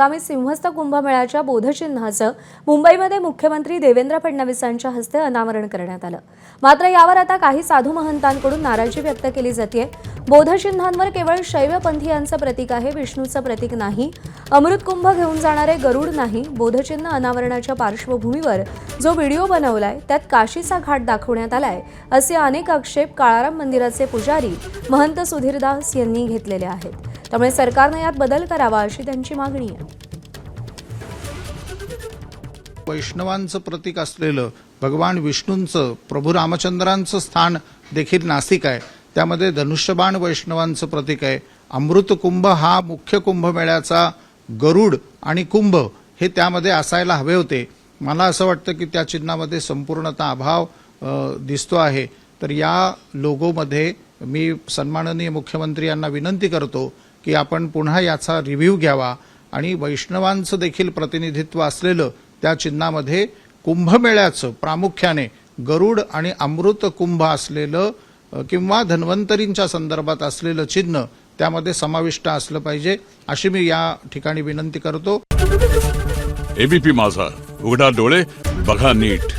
आगामी सिंहस्थ कुंभमेळ्याच्या बोधचिन्हाचं मुंबईमध्ये मुख्यमंत्री देवेंद्र फडणवीसांच्या हस्ते अनावरण करण्यात आलं। मात्र यावर आता काही साधू महंतांकडून नाराजी व्यक्त केली जाते। बोधचिन्हांवर केवळ शैवपंथीयांचं प्रतीक आहे, विष्णूचं प्रतीक नाही। अमृत कुंभ घेऊन जाणारे गरुड नाही। बोधचिन्ह अनावरणाच्या पार्श्वभूमीवर जो व्हिडिओ बनवलाय त्यात काशीचा घाट दाखवण्यात आलाय असे अनेक आक्षेप काळाराम मंदिराचे पुजारी महंत सुधीरदास यांनी घेतलेले आहेत। त्यामुळे सरकारने यात बदल करावा अशी त्यांची मागणी आहे। वैष्णवांचं प्रतीक असलेलं भगवान विष्णूंचं प्रभू रामचंद्रांचं स्थान देखील नाशिक आहे। त्यामध्ये धनुष्यबाण वैष्णवांचं प्रतीक आहे। अमृत कुंभ हा मुख्य कुंभमेळ्याचा गरुड आणि कुंभ हे त्यामध्ये असायला हवे होते। मला असं वाटतं की त्या चिन्हामध्ये संपूर्णतः अभाव दिसतो आहे। तर या लोगोमध्ये मी सन्माननीय मुख्यमंत्री यांना विनंती करतो की आपण पुन्हा याचा रिव्ह्यू घ्यावा आणि वैष्णवांचं देखील प्रतिनिधित्व असलेलं त्या चिन्हामध्ये कुंभमेळ्याचं प्रामुख्याने गरुड आणि अमृत कुंभ असलेलं किंवा धन्वंतरींच्या संदर्भात असलेलं चिन्ह त्यामध्ये समाविष्ट असलं पाहिजे अशी मी या ठिकाणी विनंती करतो। एबीपी माझा, उघडा डोळे बघा नीट।